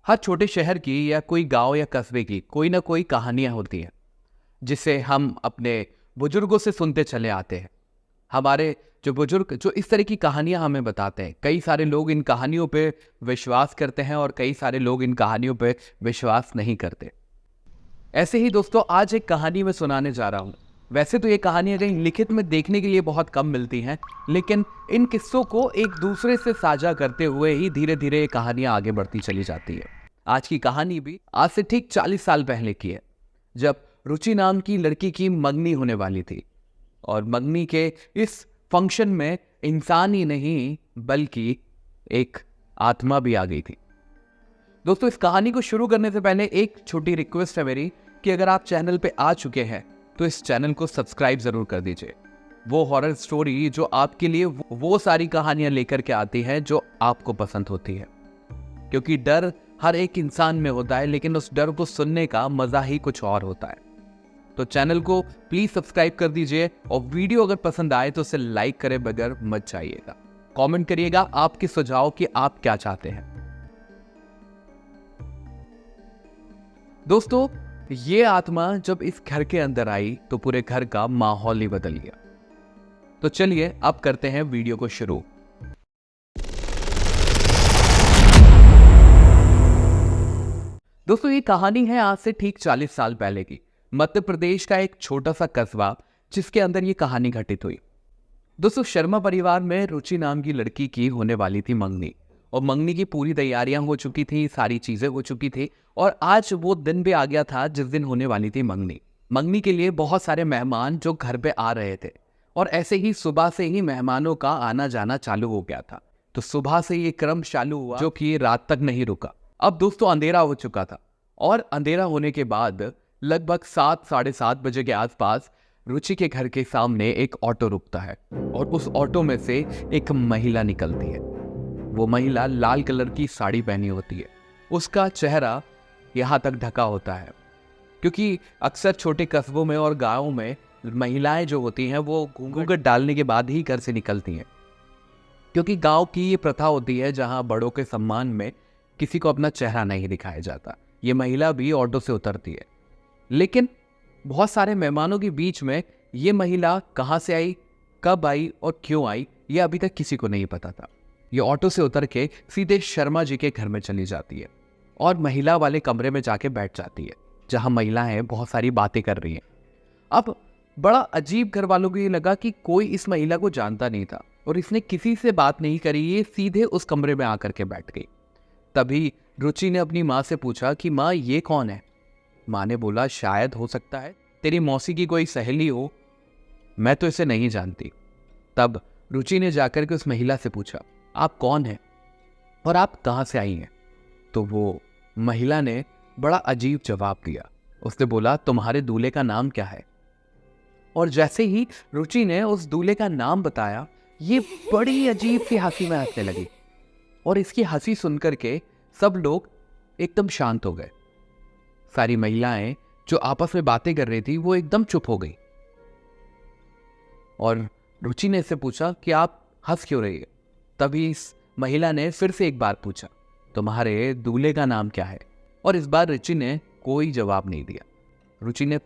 हर छोटे शहर की या कोई गांव या कस्बे की कोई ना कोई कहानियां होती हैं जिसे हम अपने बुजुर्गों से सुनते चले आते हैं। हमारे जो बुजुर्ग जो इस तरह की कहानियां हमें बताते हैं, कई सारे लोग इन कहानियों पे विश्वास करते हैं और कई सारे लोग इन कहानियों पे विश्वास नहीं करते। ऐसे ही दोस्तों, आज एक कहानी मैं सुनाने जा रहा हूँ। वैसे तो ये कहानियां कहीं लिखित में देखने के लिए बहुत कम मिलती हैं, लेकिन इन किस्सों को एक दूसरे से साझा करते हुए ही धीरे धीरे ये कहानियां आगे बढ़ती चली जाती है। आज की कहानी भी आज से ठीक 40 साल पहले की है, जब रुचि नाम की लड़की की मंगनी होने वाली थी। और मंगनी के इस फंक्शन में इंसान ही नहीं बल्कि एक आत्मा भी आ गई थी। दोस्तों, इस कहानी को शुरू करने से पहले एक छोटी रिक्वेस्ट है मेरी कि अगर आप चैनल पे आ चुके हैं तो इस चैनल को सब्सक्राइब जरूर कर दीजिए। वो हॉरर स्टोरी जो आपके लिए वो सारी कहानियां लेकर के आती है जो आपको पसंद होती है, क्योंकि डर हर एक इंसान में होता है, लेकिन उस डर को सुनने का मजा ही कुछ और होता है। तो चैनल को प्लीज सब्सक्राइब कर दीजिए और वीडियो अगर पसंद आए तो उसे लाइक करे बगैर मत जाइएगा। कमेंट करिएगा आपके सुझाव कि आप क्या चाहते हैं। दोस्तों, ये आत्मा जब इस घर के अंदर आई तो पूरे घर का माहौल ही बदल गया। तो चलिए अब करते हैं वीडियो को शुरू। दोस्तों, ये कहानी है आज से ठीक 40 साल पहले की, मध्य प्रदेश का एक छोटा सा कस्बा जिसके अंदर ये कहानी घटित हुई। दोस्तों, शर्मा परिवार में रुचि नाम की लड़की की होने वाली थी मंगनी, और मंगनी की पूरी तैयारियां हो चुकी थी, सारी चीजें हो चुकी थी, और आज वो दिन भी आ गया था जिस दिन होने वाली थी मंगनी। मंगनी के लिए बहुत सारे मेहमान जो घर पे आ रहे थे, और ऐसे ही सुबह से ही मेहमानों का आना जाना चालू हो गया था। तो सुबह से ये क्रम चालू हुआ जो कि रात तक नहीं रुका। अब दोस्तों अंधेरा हो चुका था, और अंधेरा होने के बाद लगभग 7 साढ़े 7 बजे के आसपास रुचि के घर के सामने एक ऑटो रुकता है, और उस ऑटो में से एक महिला निकलती है। वो महिला लाल कलर की साड़ी पहनी होती है, उसका चेहरा यहाँ तक ढका होता है, क्योंकि अक्सर छोटे कस्बों में और गाँवों में महिलाएं जो होती हैं वो घूंघट डालने के बाद ही घर से निकलती हैं, क्योंकि गांव की ये प्रथा होती है जहां बड़ों के सम्मान में किसी को अपना चेहरा नहीं दिखाया जाता। ये महिला भी ऑटो से उतरती है, लेकिन बहुत सारे मेहमानों के बीच में ये महिला कहाँ से आई, कब आई और क्यों आई, ये अभी तक किसी को नहीं पता था। ये ऑटो से उतर के सीधे शर्मा जी के घर में चली जाती है और महिला वाले कमरे में जाके बैठ जाती है, जहां महिलाएं बहुत सारी बातें कर रही हैं। अब बड़ा अजीब घर वालों को ये लगा कि कोई इस महिला को जानता नहीं था, और इसने किसी से बात नहीं करी, ये सीधे उस कमरे में आकर के बैठ गई। तभी रुचि ने अपनी माँ से पूछा कि माँ, ये कौन है? माँ ने बोला, शायद हो सकता है तेरी मौसी की कोई सहेली हो, मैं तो इसे नहीं जानती। तब रुचि ने जाकर के उस महिला से पूछा, आप कौन हैं और आप कहाँ से आई हैं? तो वो महिला ने बड़ा अजीब जवाब दिया। उसने बोला, तुम्हारे दूल्हे का नाम क्या है? और जैसे ही रुचि ने उस दूल्हे का नाम बताया, ये बड़ी अजीब सी हंसी में हंसने लगी, और इसकी हंसी सुनकर के सब लोग एकदम शांत हो गए। सारी महिलाएं जो आपस में बातें कर रही थी वो एकदम चुप हो गई, और रुचि ने इससे पूछा कि आप हंस क्यों रही है? तभी इस महिला ने फिर से एक बार पूछा, तुम्हारे दूल्हे का नाम क्या है? और इस बार रुचि ने कोई जवाब नहीं दिया। रुचि ने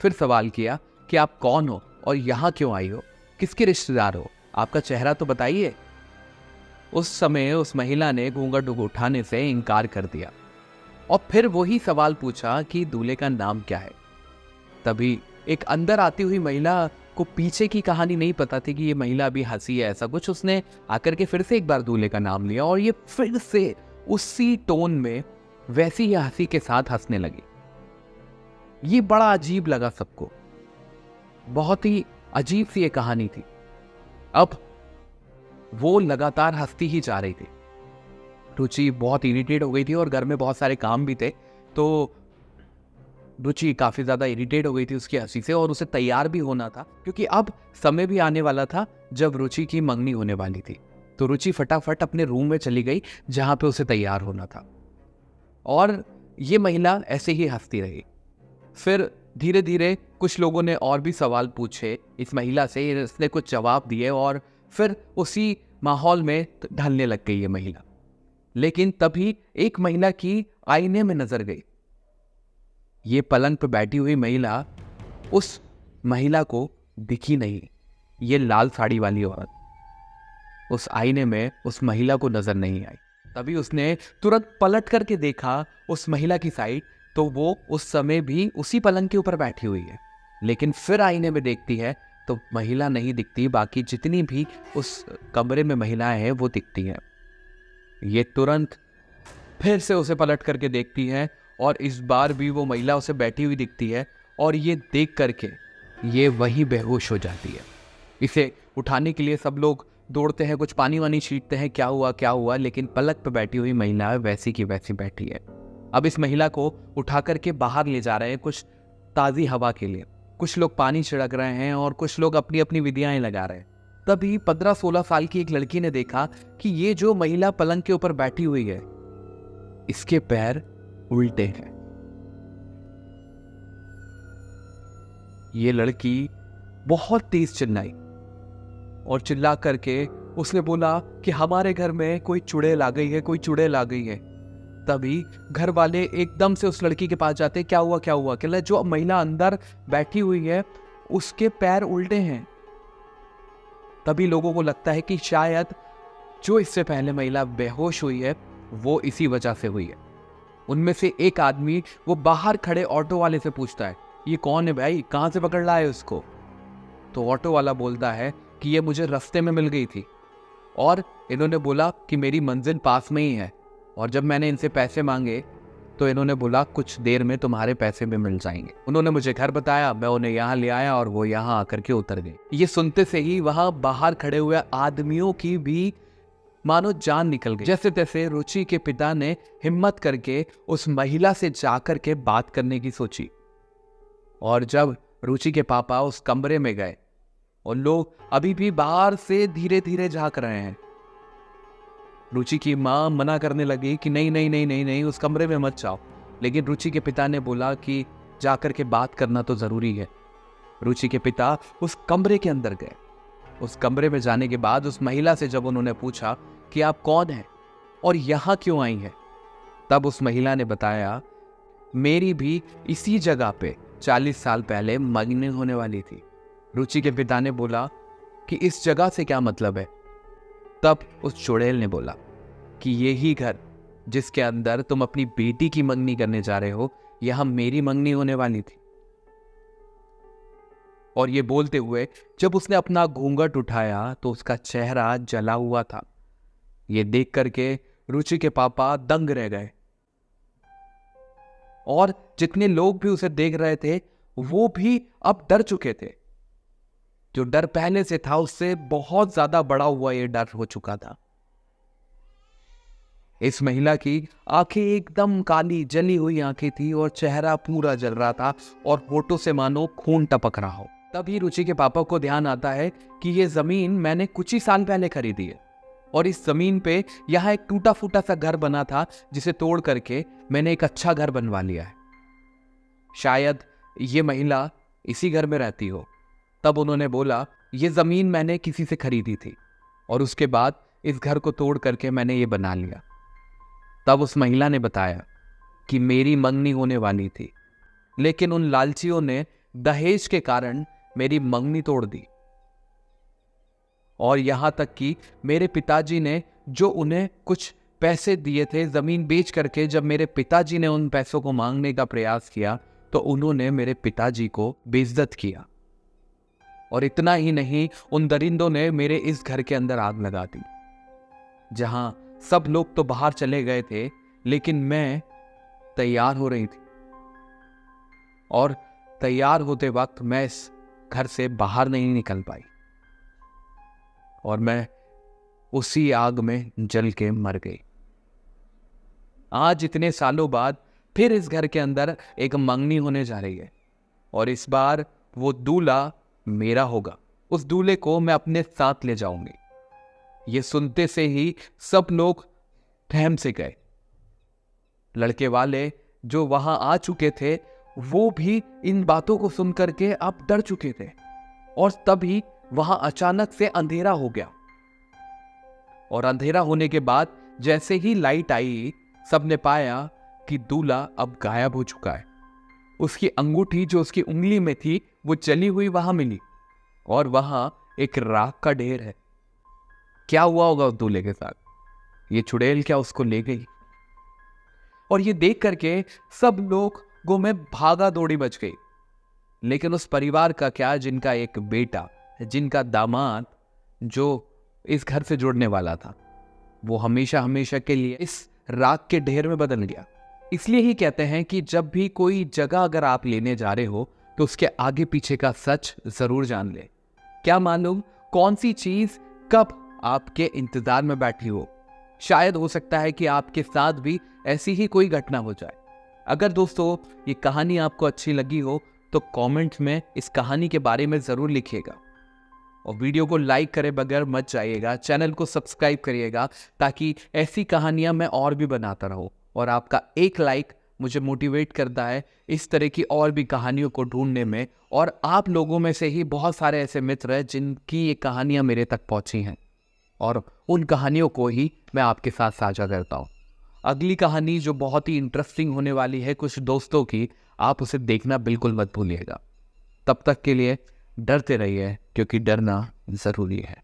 फिर सवाल किया कि आप कौन हो और यहाँ क्यों आई हो, किसके रिश्तेदार हो, आपका चेहरा तो बताइए। उस समय उस महिला ने घूंघट उठाने से इनकार कर दिया, और फिर वही सवाल पूछा कि दूल्हे का नाम क्या है। तभी एक अंदर आती हुई महिला को पीछे की कहानी नहीं पता थी कि ये महिला अभी हंसी है, ऐसा कुछ। उसने आकर के फिर से एक बार दूल्हे का नाम लिया, और ये फिर से उसी टोन में वैसी ही हंसी के साथ हंसने लगी। ये बड़ा अजीब लगा सबको, बहुत ही अजीब सी ये कहानी थी। अब वो लगातार हंसती ही जा रही थी। रुचि बहुत इरिटेट हो गई थी, और घर में बहुत सारे काम भी थे, तो रुचि काफी ज्यादा इरिटेट हो गई थी उसकी हंसी से, और उसे तैयार भी होना था, क्योंकि अब समय भी आने वाला था जब रुचि की मंगनी होने वाली थी। तो रुचि फटाफट अपने रूम में चली गई जहां पे उसे तैयार होना था, और ये महिला ऐसे ही हंसती रही। फिर धीरे धीरे कुछ लोगों ने और भी सवाल पूछे इस महिला से, इसने कुछ जवाब दिए, और फिर उसी माहौल में ढलने लग गई ये महिला। लेकिन तभी एक महिला की आईने में नजर गई। ये पलंग पर बैठी हुई महिला उस महिला को दिखी नहीं। ये लाल साड़ी वाली औरत उस आईने में उस महिला को नजर नहीं आई। तभी उसने तुरंत पलट करके देखा उस महिला की साइड, तो वो उस समय भी उसी पलंग के ऊपर बैठी हुई है। लेकिन फिर आईने में देखती है तो महिला नहीं दिखती, बाकी जितनी भी उस कमरे में महिलाएं हैं वो दिखती हैं। ये तुरंत फिर से उसे पलट करके देखती है और इस बार भी वो महिला उसे बैठी हुई दिखती है और ये देख करके ये वही बेहोश हो जाती है। इसे उठाने के लिए सब लोग दौड़ते हैं, कुछ पानी वानी छींटते हैं, क्या हुआ, लेकिन पलक पे बैठी हुई महिला वैसी की वैसी बैठी है। अब इस महिला को उठा करके बाहर ले जा रहे हैं कुछ ताज़ी हवा के लिए। कुछ लोग पानी छिड़क रहे हैं और कुछ लोग अपनी अपनी विधियाएं लगा रहे हैं। तभी 15-16 साल की एक लड़की ने देखा कि ये जो महिला पलंग के ऊपर बैठी हुई है, इसके पैर उल्टे हैं। ये लड़की बहुत तेज चिल्लाई और चिल्ला करके उसने बोला कि हमारे घर में कोई चुड़ैल आ गई है, कोई चुड़ैल आ गई है। तभी घर वाले एकदम से उस लड़की के पास जाते, क्या हुआ? कहला जो महिला अंदर बैठी हुई है उसके पैर उल्टे हैं। तभी लोगों को लगता है कि शायद जो इससे पहले महिला बेहोश हुई है वो इसी वजह से हुई है। उनमें से एक आदमी वो बाहर खड़े ऑटो वाले से पूछता है, ये कौन है भाई, कहां से पकड़ लाए उसको? तो ऑटो वाला बोलता है कि ये मुझे रास्ते में मिल गई थी और इन्होंने बोला कि मेरी मंजिल पास में ही है, और जब मैंने इनसे पैसे मांगे तो इन्होंने बोला कुछ देर में तुम्हारे पैसे भी मिल जाएंगे। उन्होंने मुझे घर बताया, मैं उन्हें यहाँ ले आया और वो यहाँ आकर के उतर गए। ये सुनते से ही वहां बाहर खड़े हुए आदमियों की भी मानो जान निकल गई। जैसे तैसे रुचि के पिता ने हिम्मत करके उस महिला से जाकर के बात करने की सोची, और जब रुचि के पापा उस कमरे में गए और लोग अभी भी बाहर से धीरे धीरे झांक रहे हैं, रुचि की मां मना करने लगी कि नहीं नहीं नहीं नहीं नहीं उस कमरे में मत जाओ। लेकिन रुचि के पिता ने बोला कि जाकर के बात करना तो जरूरी है। रुचि के पिता उस कमरे के अंदर गए। उस कमरे में जाने के बाद उस महिला से जब उन्होंने पूछा कि आप कौन हैं और यहां क्यों आई हैं, तब उस महिला ने बताया, मेरी भी इसी जगह पे 40 साल पहले मंगनी होने वाली थी। रुचि के पिता ने बोला कि इस जगह से क्या मतलब है? तब उस चुड़ैल ने बोला कि यही घर जिसके अंदर तुम अपनी बेटी की मंगनी करने जा रहे हो, यहां मेरी मंगनी होने वाली थी। और ये बोलते हुए जब उसने अपना घूंघट उठाया तो उसका चेहरा जला हुआ था। ये देख करके रुचि के पापा दंग रह गए, और जितने लोग भी उसे देख रहे थे वो भी अब डर चुके थे। जो डर पहले से था उससे बहुत ज्यादा बड़ा हुआ ये डर हो चुका था। इस महिला की आंखें एकदम काली जली हुई आंखें थी और चेहरा पूरा जल रहा था और होठों से मानो खून टपक रहा हो। तभी रुचि के पापा को ध्यान आता है कि ये जमीन मैंने कुछ ही साल पहले खरीदी है और इस जमीन पे यहाँ एक टूटा फूटा सा घर बना था जिसे तोड़ करके मैंने एक अच्छा घर बनवा लिया है। शायद ये महिला इसी घर में रहती हो। तब उन्होंने बोला, ये जमीन मैंने किसी से खरीदी थी और उसके बाद इस घर को तोड़ करके मैंने ये बना लिया। तब उस महिला ने बताया कि मेरी मंगनी होने वाली थी, लेकिन उन लालचियों ने दहेज के कारण मेरी मंगनी तोड़ दी, और यहां तक कि मेरे पिताजी ने जो उन्हें कुछ पैसे दिए थे जमीन बेच करके, जब मेरे पिताजी ने उन पैसों को मांगने का प्रयास किया तो उन्होंने मेरे पिताजी को बेइज्जत किया। और इतना ही नहीं, उन दरिंदों ने मेरे इस घर के अंदर आग लगा दी। जहां सब लोग तो बाहर चले गए थे, लेकिन मैं तैयार हो रही थी और तैयार होते वक्त मैं इस घर से बाहर नहीं निकल पाई और मैं उसी आग में जल के मर गई। आज इतने सालों बाद फिर इस घर के अंदर एक मंगनी होने जा रही है और इस बार वो दूल्हा मेरा होगा। उस दूल्हे को मैं अपने साथ ले जाऊंगी। ये सुनते से ही सब लोग ठहम से गए। लड़के वाले जो वहां आ चुके थे वो भी इन बातों को सुनकर के अब डर चुके थे, और तभी वहां अचानक से अंधेरा हो गया। और अंधेरा होने के बाद जैसे ही लाइट आई, सबने पाया कि दूल्हा अब गायब हो चुका है। उसकी अंगूठी जो उसकी उंगली में थी वो जली हुई वहां मिली और वहां एक राख का ढेर है। क्या हुआ होगा उस दूल्हे के साथ? ये चुड़ैल क्या उसको ले गई? और ये देख करके सब लोगों में भागा दौड़ी मच गई। लेकिन उस परिवार का क्या, जिनका एक बेटा, जिनका दामाद जो इस घर से जुड़ने वाला था, वो हमेशा हमेशा के लिए इस राख के ढेर में बदल गया। इसलिए ही कहते हैं कि जब भी कोई जगह अगर आप लेने जा रहे हो तो उसके आगे पीछे का सच जरूर जान ले। क्या मालूम कौन सी चीज कब आपके इंतजार में बैठी हो। शायद हो सकता है कि आपके साथ भी ऐसी ही कोई घटना हो जाए। अगर दोस्तों ये कहानी आपको अच्छी लगी हो तो कमेंट में इस कहानी के बारे में जरूर लिखिएगा और वीडियो को लाइक करे बगैर मत जाइएगा। चैनल को सब्सक्राइब करिएगा ताकि ऐसी कहानियां मैं और भी बनाता रहूं। और आपका एक लाइक मुझे मोटिवेट करता है इस तरह की और भी कहानियों को ढूंढने में। और आप लोगों में से ही बहुत सारे ऐसे मित्र हैं जिनकी ये कहानियां मेरे तक पहुंची हैं और उन कहानियों को ही मैं आपके साथ साझा करता हूं। अगली कहानी जो बहुत ही इंटरेस्टिंग होने वाली है कुछ दोस्तों की, आप उसे देखना बिल्कुल मत भूलिएगा। तब तक के लिए डरते रहिए क्योंकि डरना जरूरी है।